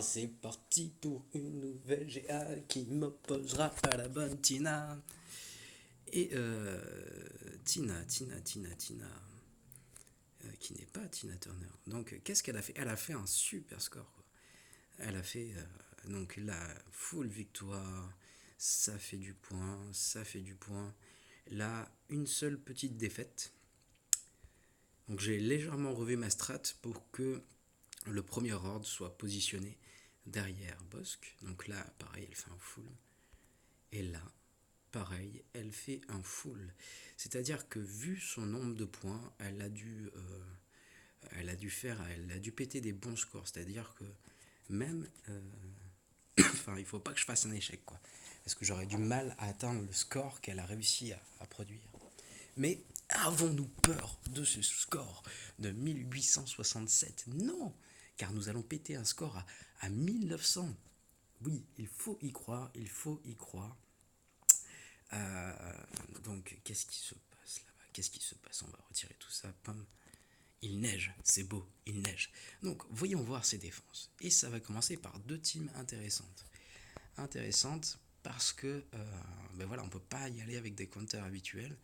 C'est parti pour une nouvelle GA qui m'opposera à la bonne Tina. Et Tina, qui n'est pas Tina Turner. Donc, qu'est-ce qu'elle a fait? Elle a fait un super score, quoi. Elle a fait donc la full victoire. Ça fait du point, ça fait du point. Là, une seule petite défaite. Donc, j'ai légèrement revu ma strat pour que le premier ordre soit positionné derrière Bosque. Donc là, pareil, elle fait un full. Et là, pareil, elle fait un full. C'est-à-dire que vu son nombre de points, elle a dû péter des bons scores. C'est-à-dire que même, enfin, il faut pas que je fasse un échec, quoi. Parce que j'aurais du mal à atteindre le score qu'elle a réussi à produire. Mais avons-nous peur de ce score de 1867? Non, car nous allons péter un score à 1900. Oui, il faut y croire, il faut y croire. Donc, qu'est-ce qui se passe là-bas? Qu'est-ce qui se passe? On va retirer tout ça. Pam. Il neige, c'est beau, il neige. Donc, voyons voir ses défenses. Et ça va commencer par deux teams intéressantes. Intéressantes parce que, ben voilà, on ne peut pas y aller avec des counters habituels.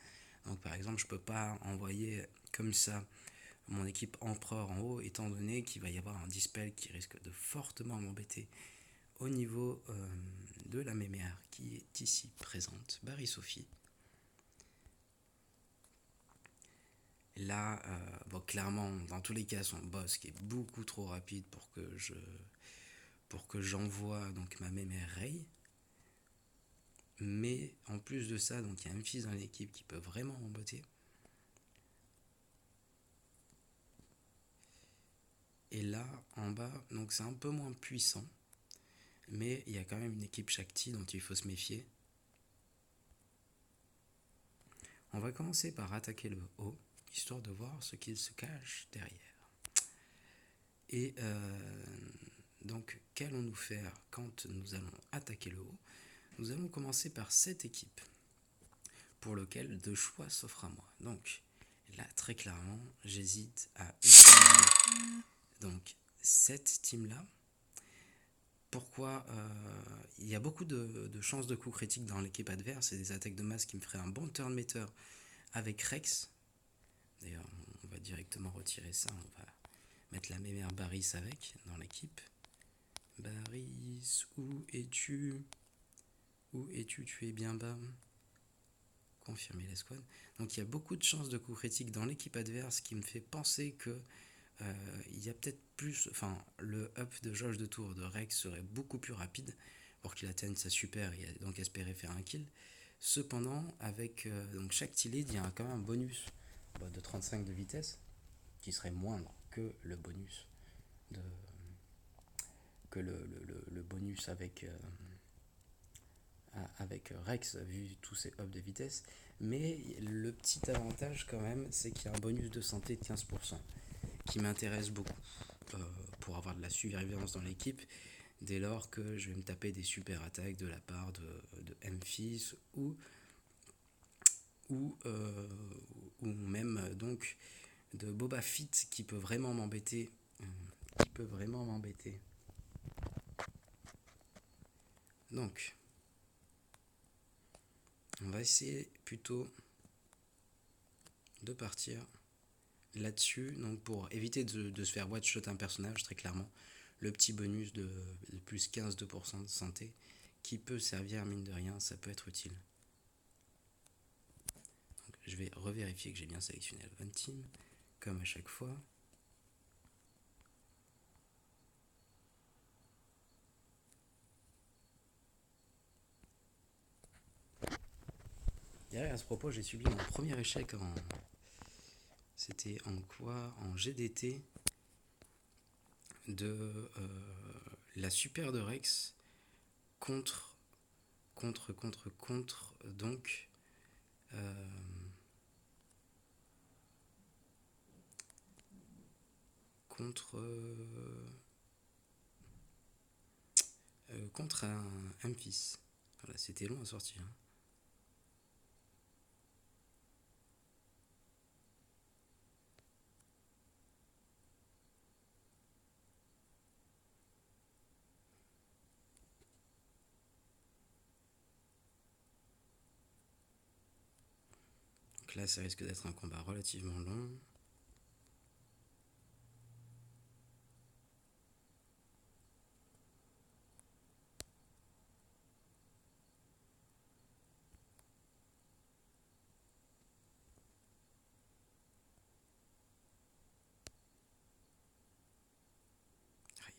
Donc, par exemple, je ne peux pas envoyer comme ça mon équipe empereur en haut, étant donné qu'il va y avoir un dispel qui risque de fortement m'embêter au niveau de la mémère qui est ici présente, Barry Sophie. Là, bon, clairement, dans tous les cas, son boss qui est beaucoup trop rapide pour que j'envoie donc ma mémère Ray. Mais en plus de ça, donc il y a un fils dans l'équipe qui peut vraiment m'embêter. Et là, en bas, donc c'est un peu moins puissant. Mais il y a quand même une équipe Shakti dont il faut se méfier. On va commencer par attaquer le haut, histoire de voir ce qu'il se cache derrière. Et donc, qu'allons-nous faire quand nous allons attaquer le haut? Nous allons commencer par cette équipe, pour lequel deux choix s'offrent à moi. Donc, là, très clairement, j'hésite à utiliser donc, cette team-là. Pourquoi il y a beaucoup de chances de coups critiques dans l'équipe adverse et des attaques de masse qui me feraient un bon turn meter avec Rex. D'ailleurs, on va directement retirer ça. On va mettre la mémère Baris avec dans l'équipe. Baris, où es-tu? Où es-tu? Tu es bien bas. Confirmer l'escouade. Donc il y a beaucoup de chances de coups critiques dans l'équipe adverse qui me fait penser que il y a peut-être plus, enfin le up de jauge de tour de Rex serait beaucoup plus rapide pour qu'il atteigne sa super et donc espérer faire un kill. Cependant, avec donc chaque T-lead, il y a quand même un bonus de 35 de vitesse qui serait moindre que le bonus de que le bonus avec Rex vu tous ses ups de vitesse. Mais le petit avantage quand même, c'est qu'il y a un bonus de santé de 15% qui m'intéresse beaucoup pour avoir de la surveillance dans l'équipe dès lors que je vais me taper des super attaques de la part de Memphis ou même donc de Boba Fett qui peut vraiment m'embêter. Donc, on va essayer plutôt de partir là-dessus, donc pour éviter de se faire one-shot un personnage, très clairement, le petit bonus de plus 15% de santé qui peut servir, mine de rien, ça peut être utile. Donc, je vais revérifier que j'ai bien sélectionné le One Team, comme à chaque fois. D'ailleurs, à ce propos, j'ai subi mon premier échec C'était en quoi? En GDT de la super de Rex contre donc contre un fils. Voilà, c'était long à sortir. Donc là, ça risque d'être un combat relativement long. Aïe,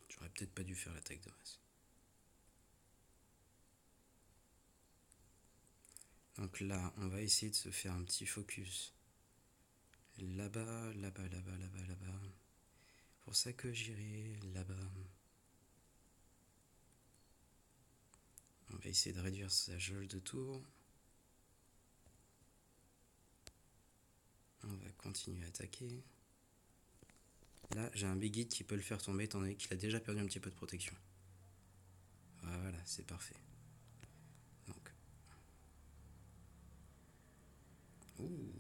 j'aurais peut-être pas dû faire l'attaque de masse. Donc là, on va essayer de se faire un petit focus. Là-bas, là-bas, là-bas, là-bas, là-bas. Pour ça que j'irai là-bas. On va essayer de réduire sa jauge de tour. On va continuer à attaquer. Là, j'ai un Big Hit qui peut le faire tomber étant donné qu'il a déjà perdu un petit peu de protection. Voilà, c'est parfait. Donc. Ouh.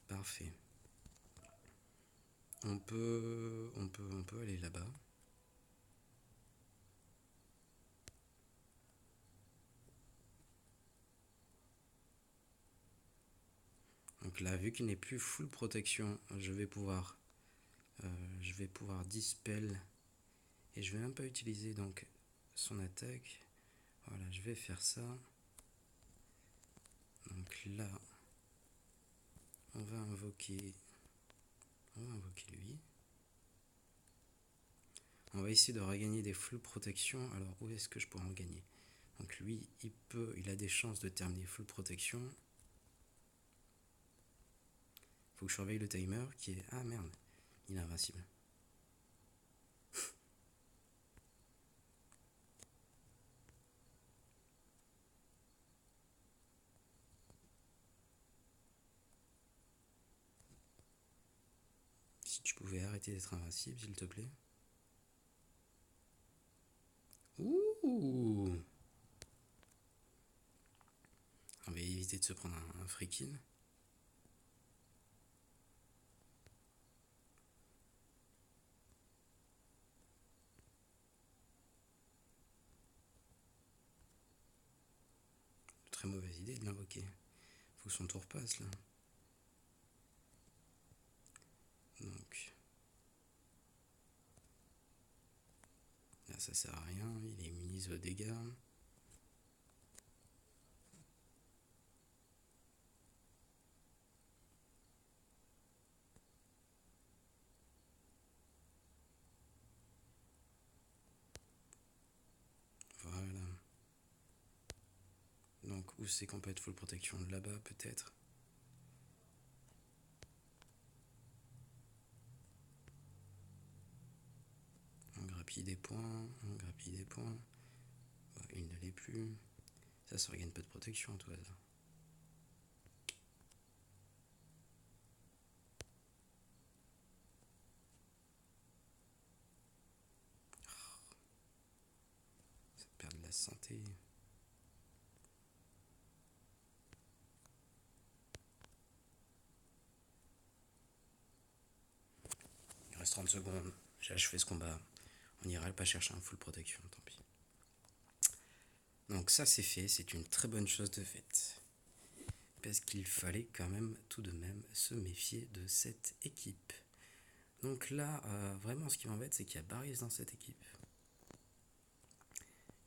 Parfait. On peut aller là-bas. Donc là, vu qu'il n'est plus full protection, je vais pouvoir dispel et je vais même pas utiliser donc son attaque. Voilà, je vais faire ça. Donc là, on va invoquer lui. On va essayer de regagner des full protection. Alors où est-ce que je pourrais en gagner? Donc lui, il a des chances de terminer full protection. Faut que je surveille le timer qui est... Ah merde, il est invincible. Si tu pouvais arrêter d'être invincible, s'il te plaît. Ouh! On va éviter de se prendre un free kill. Très mauvaise idée de l'invoquer. Faut que son tour passe là. Donc. Là ça sert à rien, il est immunisé aux dégâts. Voilà. Donc où c'est qu'on peut être full protection? Là-bas peut-être. On grappille des points, on grappille des points. Bon, il ne l'est plus. Ça regagne peu de protection à tout hasard. Ça perd de la santé. Il reste 30 secondes. J'ai achevé ce combat. On n'ira pas chercher un full protection, tant pis. Donc ça c'est fait, c'est une très bonne chose de faite. Parce qu'il fallait quand même tout de même se méfier de cette équipe. Donc là, vraiment ce qui m'embête, c'est qu'il y a Barrios dans cette équipe.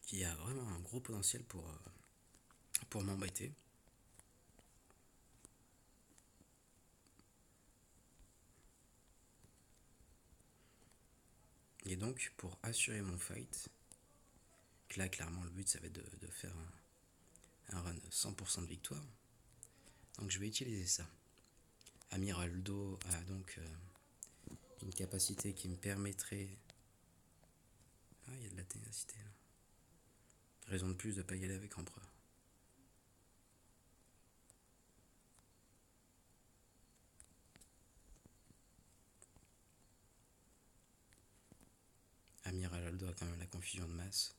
Qui a vraiment un gros potentiel pour m'embêter. Et donc, pour assurer mon fight, là clairement le but ça va être de faire un run 100% de victoire. Donc je vais utiliser ça. Amiraldo a donc une capacité qui me permettrait... Ah, il y a de la ténacité là. Raison de plus de ne pas y aller avec Empereur. Amiraldo a quand même la confusion de masse,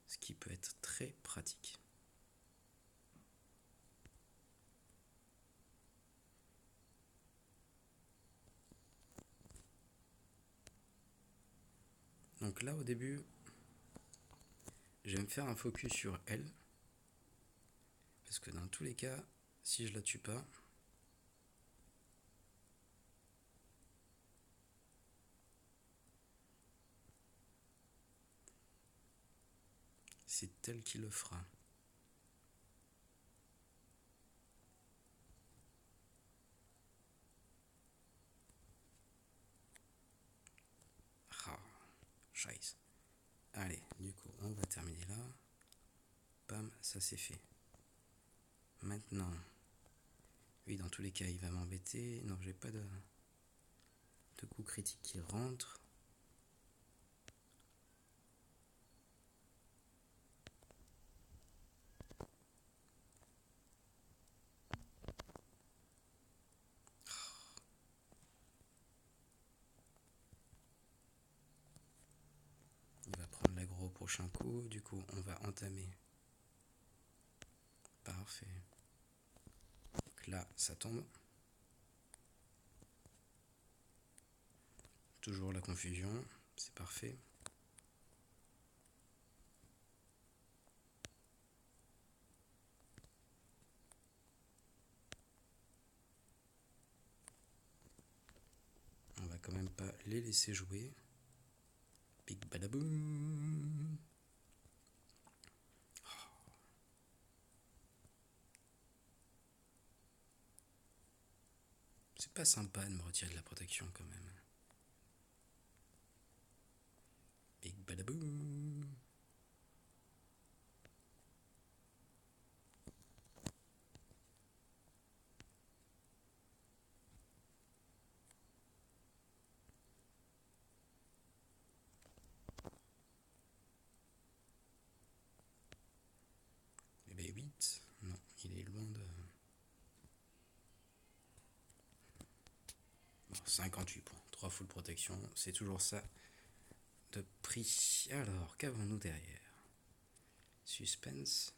ce qui peut être très pratique. Donc là, au début, je vais me faire un focus sur elle. Parce que dans tous les cas, si je la tue pas, c'est elle qui le fera. Ah, scheiße. Allez, du coup, on va terminer là. Bam, ça c'est fait. Maintenant, lui, dans tous les cas, il va m'embêter. Non, j'ai pas de coup critique qui rentre. Il va prendre l'aggro au prochain coup. Du coup, on va entamer. Parfait. Donc là, ça tombe. Toujours la confusion. C'est parfait. On va quand même pas les laisser jouer. Big badaboum. C'est pas sympa de me retirer de la protection quand même. Big badaboum. Et ben 8. Non, il est loin de... Bon, 58 points. 3 full protection. C'est toujours ça de prix. Alors, qu'avons-nous derrière? Suspense.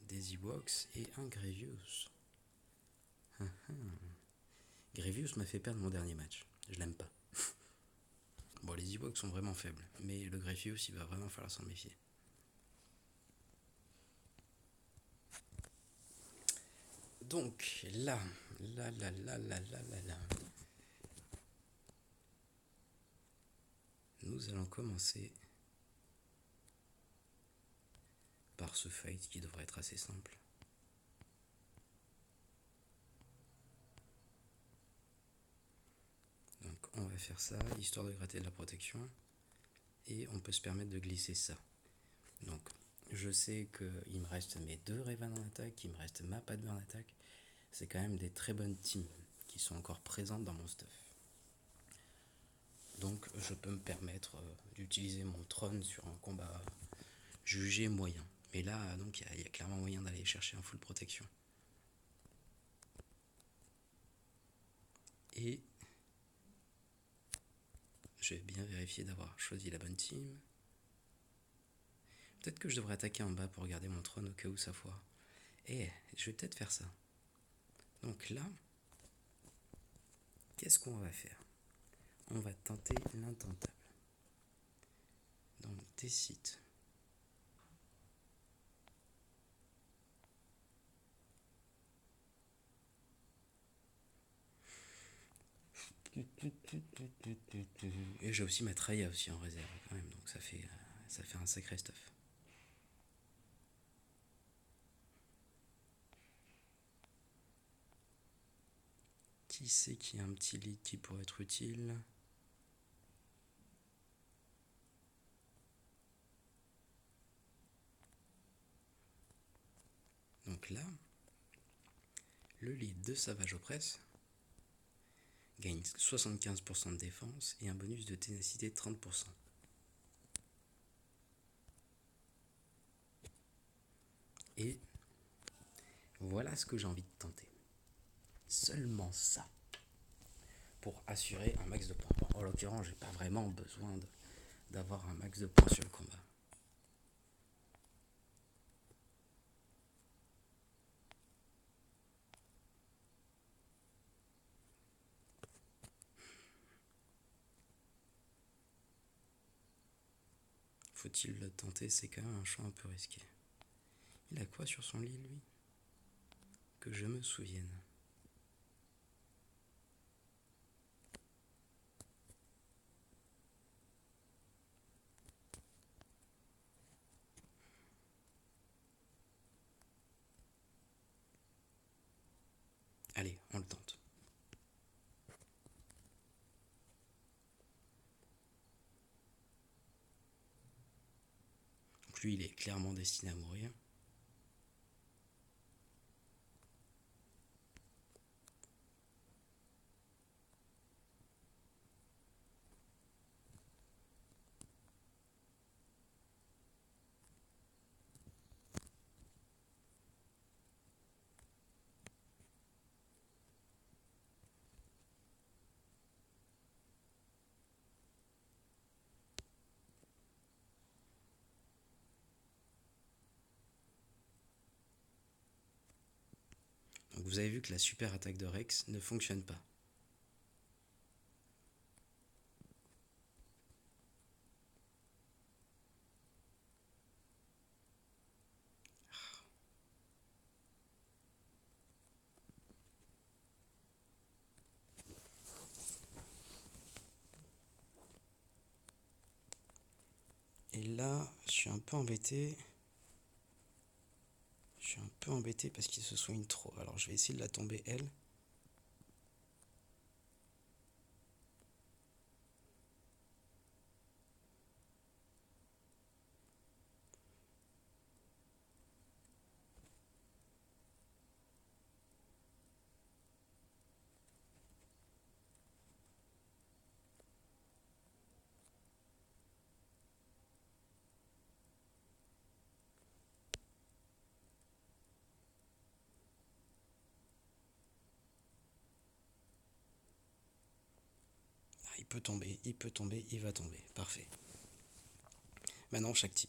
Des Ewoks et un Grievous. Grievous m'a fait perdre mon dernier match. Je l'aime pas. Bon, les Ewoks sont vraiment faibles, mais le Grievous, il va vraiment falloir s'en méfier. Donc, là, nous allons commencer par ce fight qui devrait être assez simple. Donc on va faire ça, histoire de gratter de la protection. Et on peut se permettre de glisser ça. Donc je sais qu'il me reste mes 2 Raven en attaque, il me reste ma Padme en attaque. C'est quand même des très bonnes teams qui sont encore présentes dans mon stuff. Donc je peux me permettre d'utiliser mon trône sur un combat jugé moyen. Mais là, donc il y a clairement moyen d'aller chercher un full protection. Et je vais bien vérifier d'avoir choisi la bonne team. Peut-être que je devrais attaquer en bas pour garder mon trône au cas où ça foire. Et je vais peut-être faire ça. Donc là, qu'est-ce qu'on va faire? On va tenter l'intentable. Donc des sites. Et j'ai aussi ma Traya aussi en réserve quand même, donc ça fait un sacré stuff. Qui sait qu'il y a un petit lead qui pourrait être utile? Donc là, le lead de Savage Opress gagne 75% de défense et un bonus de ténacité de 30%. Et voilà ce que j'ai envie de tenter. Seulement ça. Pour assurer un max de points. Bon, en l'occurrence, j'ai pas vraiment besoin d'avoir un max de points sur le combat. faut-il le tenter? C'est quand même un choix un peu risqué. Il a quoi sur son lit, lui? Que je me souvienne. Allez, on le tente. Donc lui, il est clairement destiné à mourir. Donc vous avez vu que la super attaque de Rex ne fonctionne pas. Et là, je suis un peu embêté. Je suis un peu embêté parce qu'il se soigne trop. Alors je vais essayer de la tomber, elle. Ah, il peut tomber, il va tomber. Parfait. Maintenant, Shakti.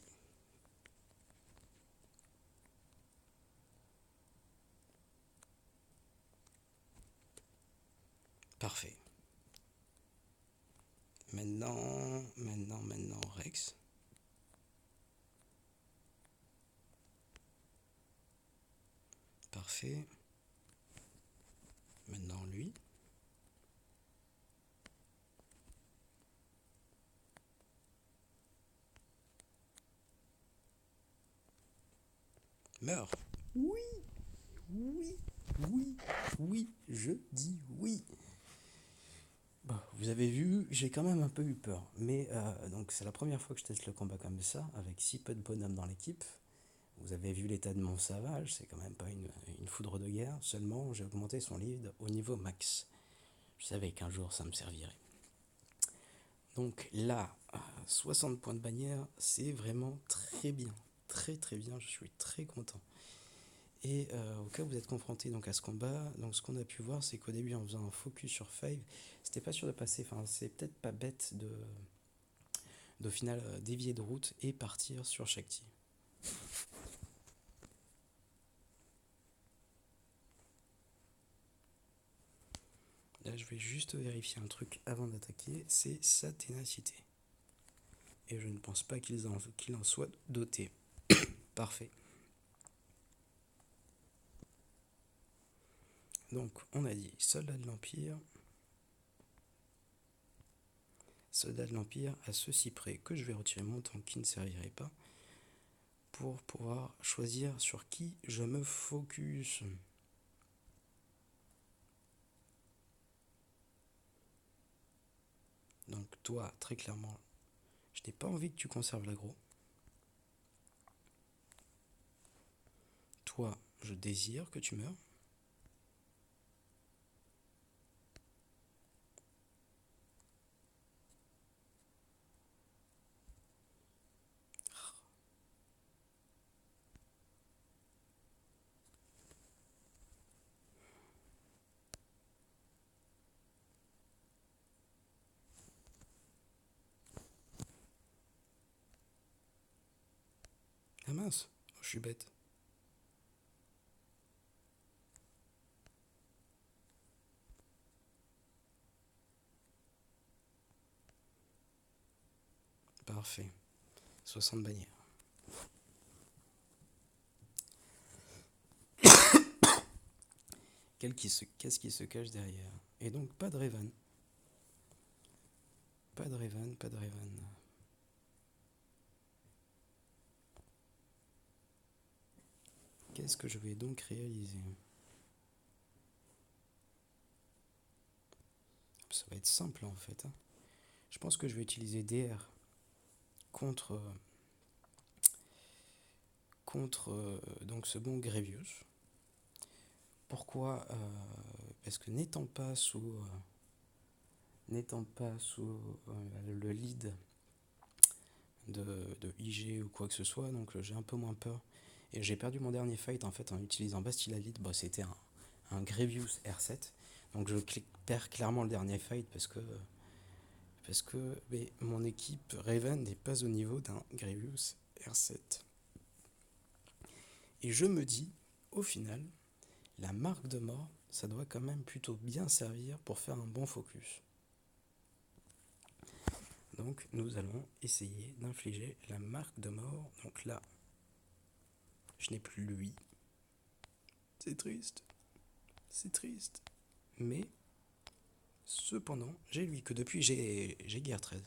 Parfait. Maintenant, Rex. Parfait. Maintenant, lui. Meurs. Oui, oui, oui, oui, je dis oui. Bon, vous avez vu, j'ai quand même un peu eu peur. Mais donc c'est la première fois que je teste le combat comme ça, avec si peu de bonhommes dans l'équipe. Vous avez vu l'état de mon savage, c'est quand même pas une foudre de guerre. Seulement, j'ai augmenté son lead au niveau max. Je savais qu'un jour ça me servirait. Donc là, 60 points de bannière, c'est vraiment très bien. Très très bien, je suis très content. Et au cas où vous êtes confronté donc à ce combat, donc ce qu'on a pu voir, c'est qu'au début, en faisant un focus sur Five, c'était pas sûr de passer. Enfin, c'est peut-être pas bête d'au final dévier de route et partir sur Shakti. Là, je vais juste vérifier un truc avant d'attaquer, c'est sa ténacité. Et je ne pense pas qu'il en soit doté. Parfait. Donc, on a dit soldat de l'Empire. Soldat de l'Empire, à ceci près que je vais retirer mon tank qui ne servirait pas pour pouvoir choisir sur qui je me focus. Donc toi, très clairement, je n'ai pas envie que tu conserves l'agro. Toi, je désire que tu meurs. Ah mince, oh, je suis bête. Parfait. 60 bannières. Qu'est-ce qui se cache derrière? Et donc, pas de Revan. Pas de Revan, pas de Revan. Qu'est-ce que je vais donc réaliser? Ça va être simple en fait. Je pense que je vais utiliser DR contre donc ce bon Grevious. Pourquoi? Parce que n'étant pas sous le lead de IG ou quoi que ce soit, donc j'ai un peu moins peur. Et j'ai perdu mon dernier fight en fait en utilisant Bastila Lead. Bon, c'était un Grevious R7. Donc je perds clairement le dernier fight parce que mais mon équipe Raven n'est pas au niveau d'un Grevious R7. Et je me dis, au final, la marque de mort, ça doit quand même plutôt bien servir pour faire un bon focus. Donc nous allons essayer d'infliger la marque de mort. Donc là, je n'ai plus lui. C'est triste. C'est triste. Mais, cependant, j'ai lui que depuis j'ai Guerre 13.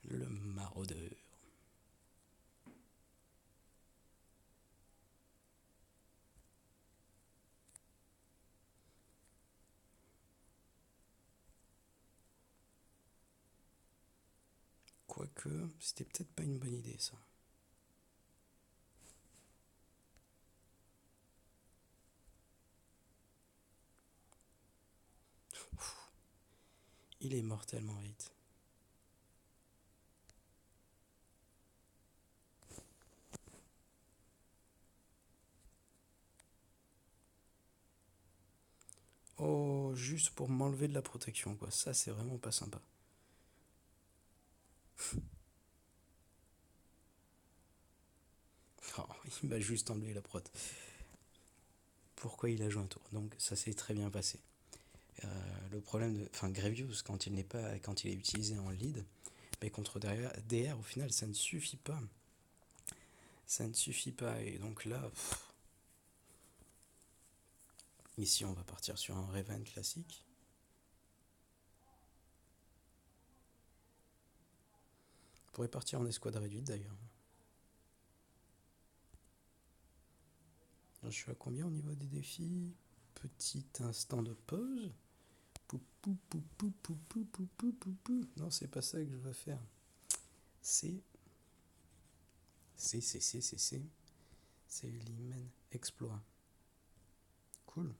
Le maraudeur. Quoique, c'était peut-être pas une bonne idée ça. Il est mort tellement vite. Oh, juste pour m'enlever de la protection, quoi. Ça, c'est vraiment pas sympa. Oh, il m'a juste enlevé la prot. Pourquoi il a joué un tour? Donc, ça s'est très bien passé. Le problème de. Enfin, Grevious, quand il est utilisé en lead, mais contre DR, au final, ça ne suffit pas. Ça ne suffit pas. Et donc là. Ici, on va partir sur un Raven classique. On pourrait partir en escouade réduite d'ailleurs. Je suis à combien au niveau des défis? Petit instant de pause. Non, c'est pas ça que je veux faire. C'est Limen Exploit. Cool.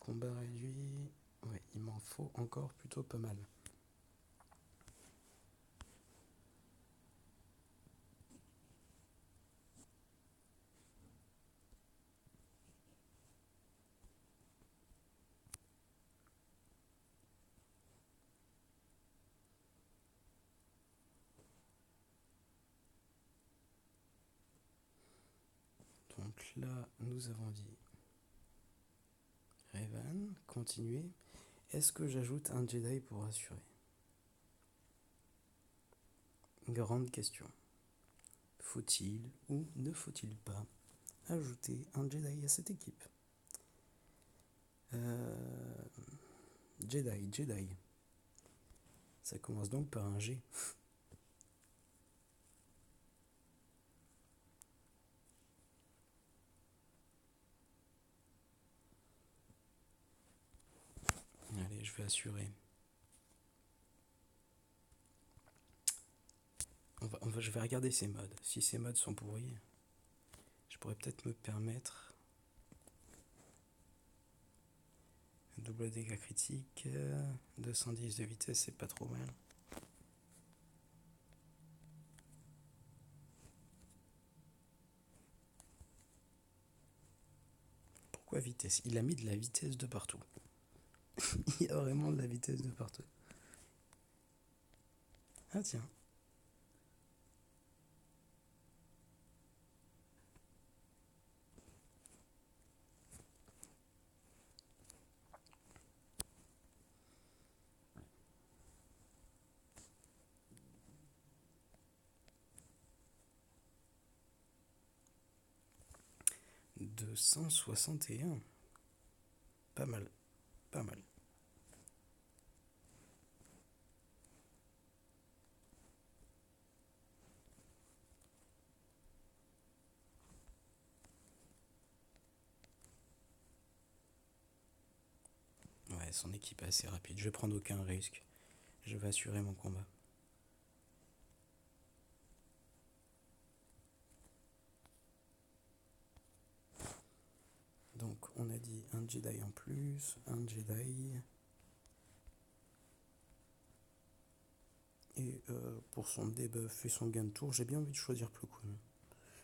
Combat réduit. Ouais, il m'en faut encore plutôt pas mal. Donc là, nous avons dit Revan, continuer. Est-ce que j'ajoute un Jedi pour assurer? Grande question. Faut-il ou ne faut-il pas ajouter un Jedi à cette équipe? Jedi. Ça commence donc par un G. Allez, je vais assurer. Je vais regarder ces modes. Si ces modes sont pourris, je pourrais peut-être me permettre. Double dégâts critique, 210 de vitesse, c'est pas trop mal. Pourquoi vitesse? Il a mis de la vitesse de partout. Il y a vraiment de la vitesse de partout. Ah tiens. 261. Pas mal, pas mal. Ouais, son équipe est assez rapide. Je vais prendre aucun risque. Je vais assurer mon combat. Donc on a dit un Jedi en plus, un Jedi. Et pour son debuff et son gain de tour, j'ai bien envie de choisir Plo Koon.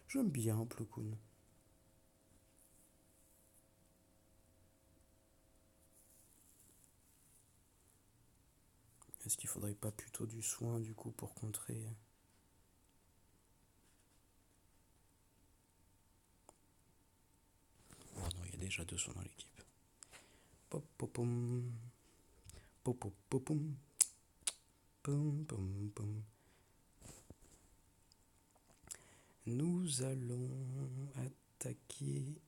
J'aime bien Plo Koon. Est-ce qu'il faudrait pas plutôt du soin du coup pour contrer? Oh non, il y a déjà 2 soins dans l'équipe. Pop pop pom. Pop pop pop pom. Pom pom pom. Nous allons attaquer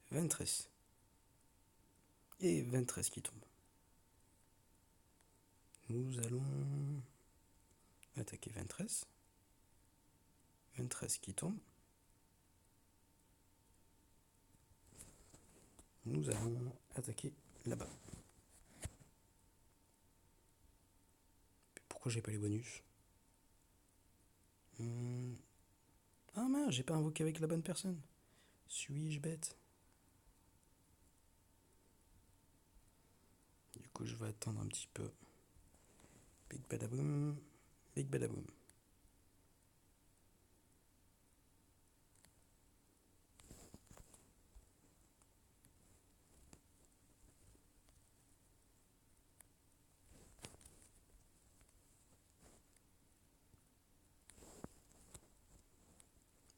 Ventress. Et Ventress qui tombe. Nous allons attaquer Ventress. Ventress qui tombe. Nous allons attaquer là-bas. Pourquoi j'ai pas les bonus? Ah mince, j'ai pas invoqué avec la bonne personne. Suis-je bête? Du coup, je vais attendre un petit peu. Big badaboum. Big badaboum.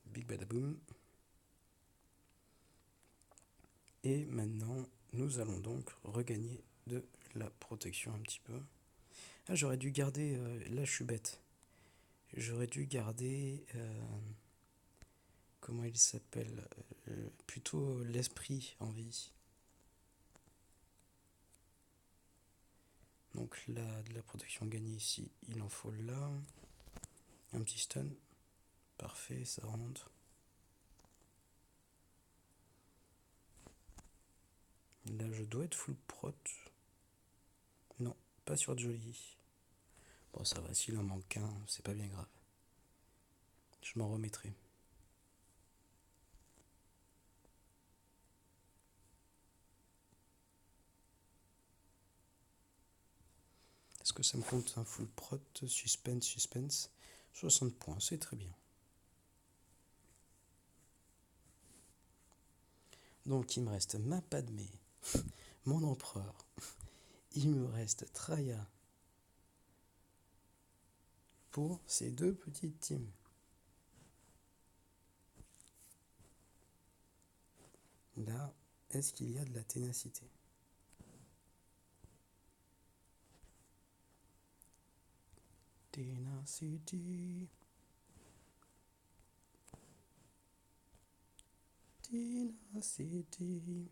Big badaboum. Et maintenant, nous allons donc regagner de la protection un petit peu. Ah, j'aurais dû garder... là, je suis bête. J'aurais dû garder... comment il s'appelle? Plutôt l'esprit en vie. Donc là, de la protection gagnée ici, il en faut là. Un petit stun. Parfait, ça rentre. Là, je dois être full prot. Non, pas sur Jolie. Bon, ça va, s'il en manque un, c'est pas bien grave. Je m'en remettrai. Est-ce que ça me compte un full prot? Suspense, suspense. 60 points, c'est très bien. Donc, il me reste ma Padmé, mon empereur. Il me reste Traya pour ces 2 petites teams. Là, est-ce qu'il y a de la ténacité? Tenacity. Tenacity.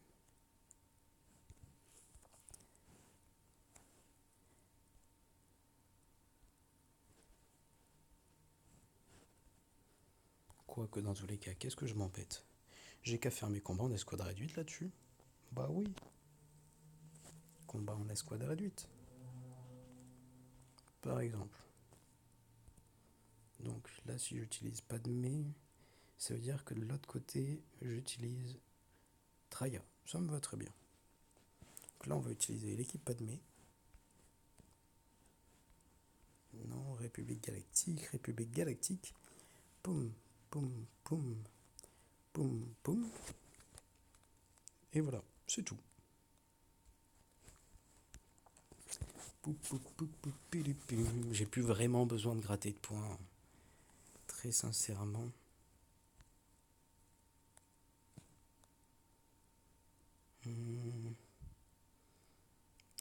Quoique dans tous les cas, qu'est-ce que je m'empête? J'ai qu'à faire mes combats en escouade réduite là-dessus. Bah oui. Combat en escouade réduite. Par exemple. Donc là, si j'utilise Padmé, ça veut dire que de l'autre côté, j'utilise Traya. Ça me va très bien. Donc là, on va utiliser l'équipe Padmé. Non, République Galactique, République Galactique. Poum, poum, poum, poum, poum. Et voilà, c'est tout. J'ai plus vraiment besoin de gratter de points. Très sincèrement.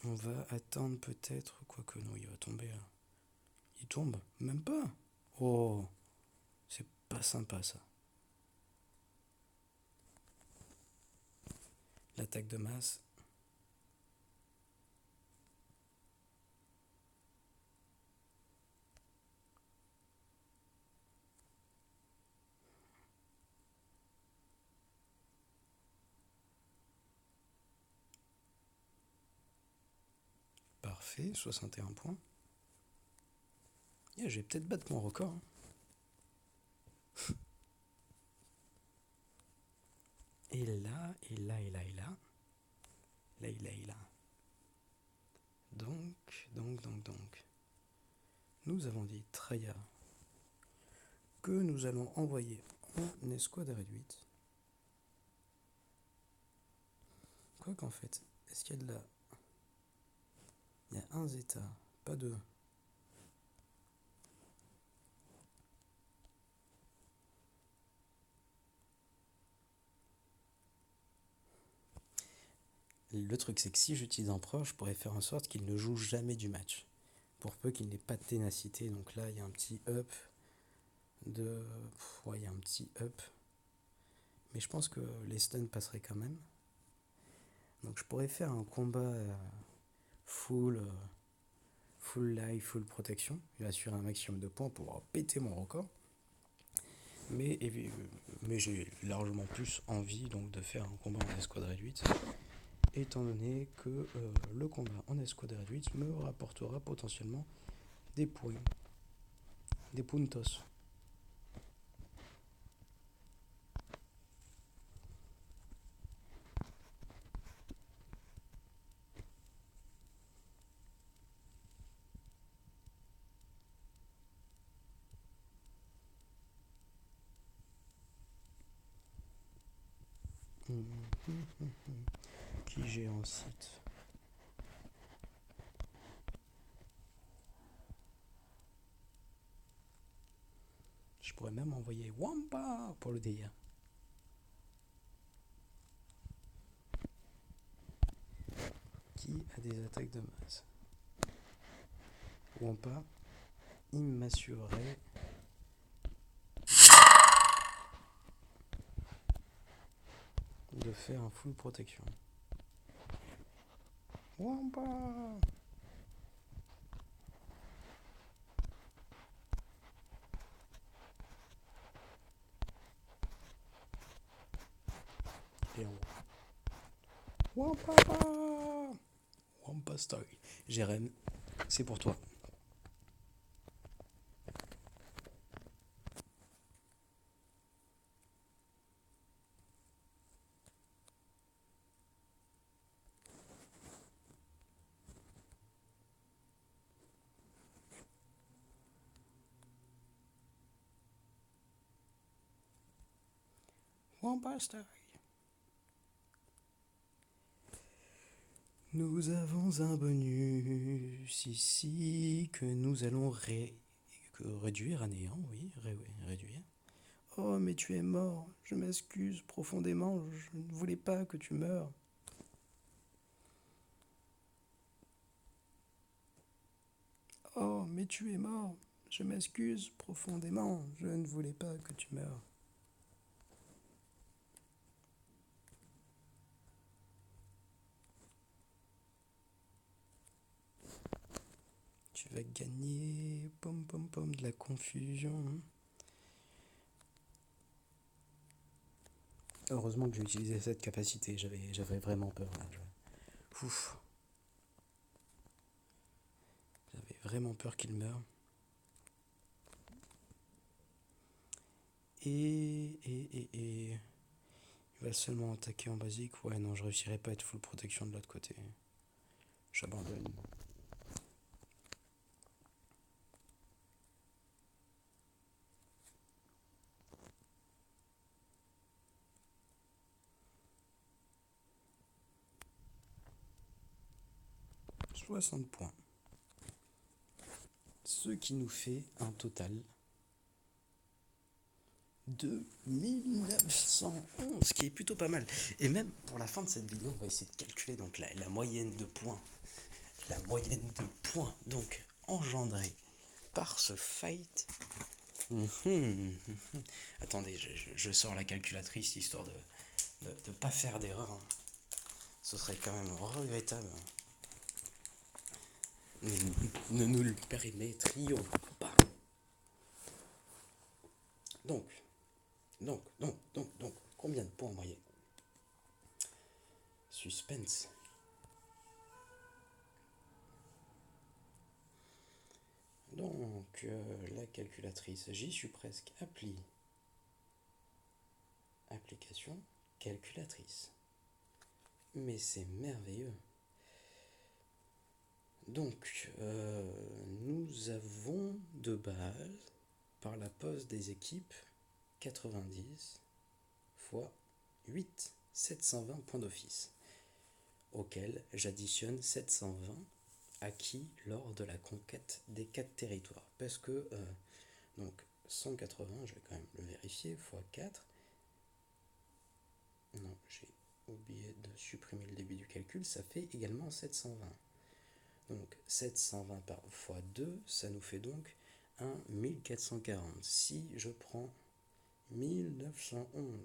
On va attendre peut-être. Quoique non, il va tomber là. Il tombe? Même pas. Oh, c'est pas sympa ça. L'attaque de masse. Parfait, 61 points. Yeah, je vais peut-être battre mon record. Et là, et là, et là, et là. Là, et là, et là. Donc. Nous avons dit, Traya, que nous allons envoyer en escouade réduite. Quoi qu'en fait, est-ce qu'il y a de la... Il y a un zeta, pas deux. Le truc, c'est que si j'utilise Empereur, je pourrais faire en sorte qu'il ne joue jamais du match. Pour peu qu'il n'ait pas de ténacité. Donc là, il y a un petit up de... Ouais, il y a un petit up. Mais je pense que les stuns passeraient quand même. Donc je pourrais faire un combat full life, full protection. Il va assurer un maximum de points pour pouvoir péter mon record. Mais j'ai largement plus envie donc de faire un combat en escouade réduite. Étant donné que le combat en escouade réduite me rapportera potentiellement des points. Des puntos. Qui j'ai en site. Je pourrais même envoyer Wampa pour le délire. Qui a des attaques de masse. Wampa, il m'assurerait de faire un full protection. Wampa! Et en haut. Wampa! Wampa Story. Jérém, c'est pour toi. Wampa Story. Nous avons un bonus ici que nous allons réduire à néant, oui, réduire. Oh, mais tu es mort, je m'excuse profondément, je ne voulais pas que tu meures. Oh, mais tu es mort, je m'excuse profondément, je ne voulais pas que tu meures. Tu vas gagner, pom pom pom, de la confusion. Heureusement que j'ai utilisé cette capacité, j'avais vraiment peur. Là. Ouf. J'avais vraiment peur qu'il meure. Et il va seulement attaquer en basique. Ouais, non, je réussirai pas à être full protection de l'autre côté. J'abandonne. « 60 points. Ce qui nous fait un total de 1911, ce qui est plutôt pas mal. Et même pour la fin de cette vidéo, on va essayer de calculer donc la moyenne de points. La moyenne de points donc engendrée par ce fight. Attendez, je sors la calculatrice histoire de ne pas faire d'erreur. ce serait quand même regrettable. Ne nous le permettrions pas. Donc, combien de points en moyenne? Suspense. Donc, la calculatrice, j'y suis presque. Application, calculatrice. Mais c'est merveilleux. Donc, nous avons de base, par la pose des équipes, 90 fois 8, 720 points d'office, auxquels j'additionne 720 acquis lors de la conquête des 4 territoires. Parce que, donc, 180, je vais quand même le vérifier, fois 4. Non, j'ai oublié de supprimer le début du calcul, ça fait également 720. Donc 720 par fois 2, ça nous fait donc 1440. Si je prends 1911,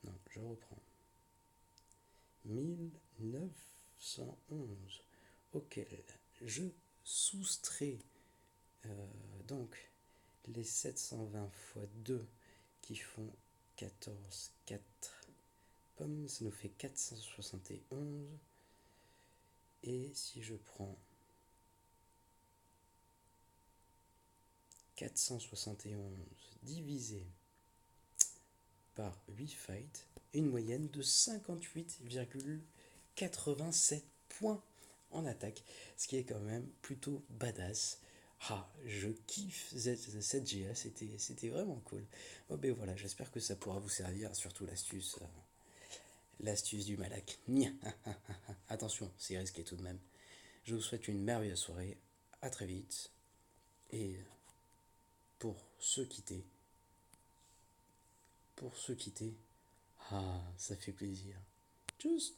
non, je reprends. 1911, auquel je soustrais donc les 720 fois 2 qui font 14, 4 pommes, ça nous fait 471. Et si je prends 471 divisé par 8 fights, une moyenne de 58,87 points en attaque, ce qui est quand même plutôt badass. Ah, je kiffe cette GA, c'était vraiment cool. Oh ben voilà, j'espère que ça pourra vous servir, surtout l'astuce du Malak. Attention, c'est risqué tout de même. Je vous souhaite une merveilleuse soirée, à très vite, et pour se quitter, ah, ça fait plaisir. Tchuss.